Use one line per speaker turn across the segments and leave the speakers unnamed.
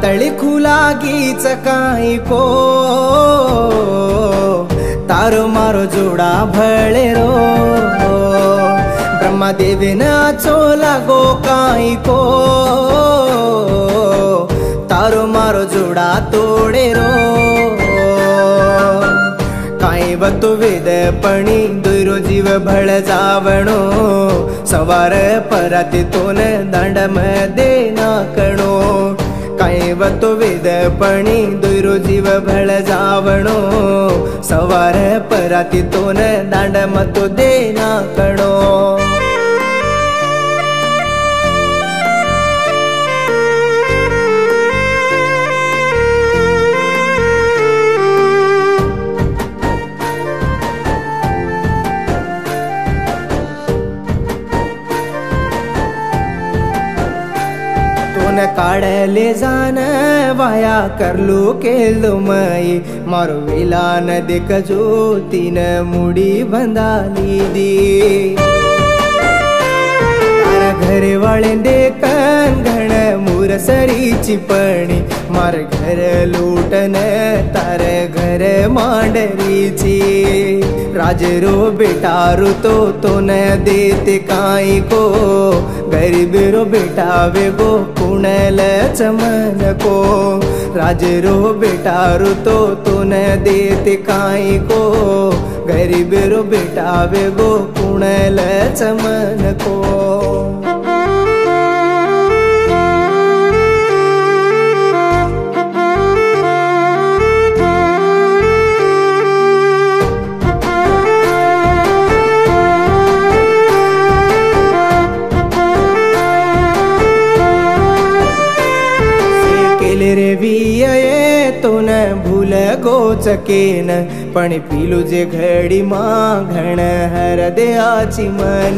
तळी खुलागीच काही को तारो मारो जोडा भळे रो ब्रह्मदेवी नाचो लागो काही को तारो मारो जोडा तोडे रो काही बतो वेदपणी दुरो जीव भळ जावणो सवार पराती तोन दांड मध्ये नाकणो काही बतो वेदपणी दुरो जीव भळ जावणो सवार पराती तोन दांड मतो दे नाकणो काढले जान वाया करलू केलो मई मारो विलान देख ज्योतीन मुडी बंधाली दी घर वाले देखन घण मुरसरीची पणी मार घर लूटन तार घर मांडरीची राजरो बेटारू तो न देते काई को गरीब रो बेटा वे गो कुणल चमन को राजरो बेटारू तो न देते काई को गरीब रो बेटा वे गो कुणल चमन को रे विये तो न भूल गोचकेन पण पिलू जे घडी मा घण हर दयाची मन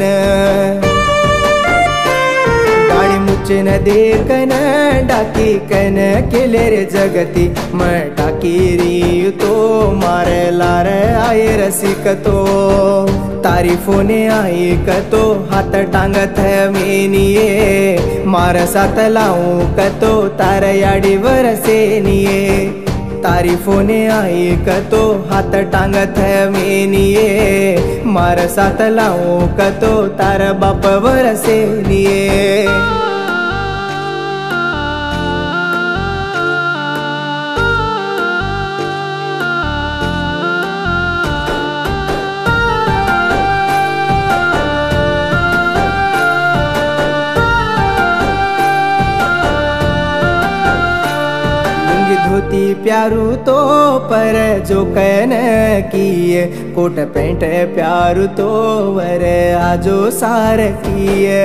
गाडी मुचे न देखन डाकी कन केले रे जगती म टाकी री तो मार लार आये रसिकतो तारीफोने ऐकतो हात टांगत मेनिये मार साथ लावू कतो तार याडीवर सेनिये तारीफोने ऐकतो हात टांगत मेनिये मार साथ लावू कतो तार बापवर सेनिये धोती प्यारू तो पर जो कहन किए कोट पेंट प्यारू तो वर आजो सार किए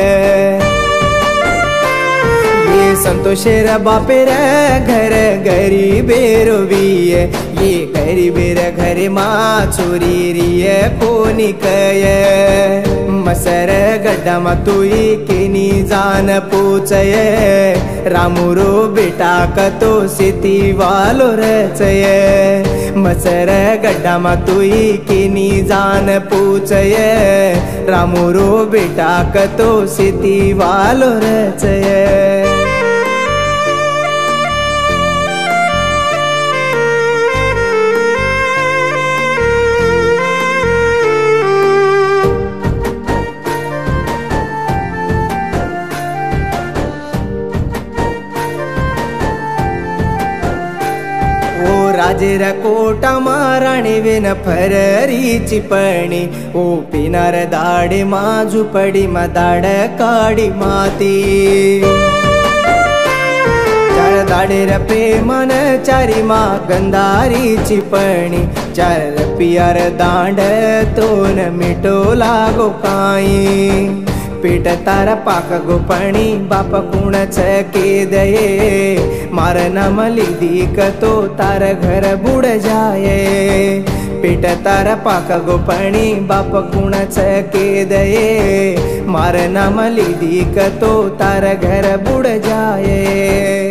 ये संतोषेर बापेर घर गरीबेरो विये ये गरीबेर घर मा चोरी रिये कोनी कये मसर गड्डा मा तुई केनी जान पोचये रामुरो बेटा कतो सिती वालो रचये मसर गड्डा मा तुई केनी जान पोचये रामुरो बेटा कतो सिती वालो रचये राजेर कोटा माराणी विन फररीची पणी ओ पिनार दाडे माजू पडी मा दाड काडी माती चार दाडेर प्रेमन चारी मा गंधारीची पणी चार पियार दांड तोन मिटो लागो काई पेट तारा पाक गोपणी बाप कुणच के दये मार नाम लिदी कतो तार घर बुड जाये पेट तारा पाक गोपणी बाप कुणच के दये मार नाम लिदी कतो तार घर बुड जाये।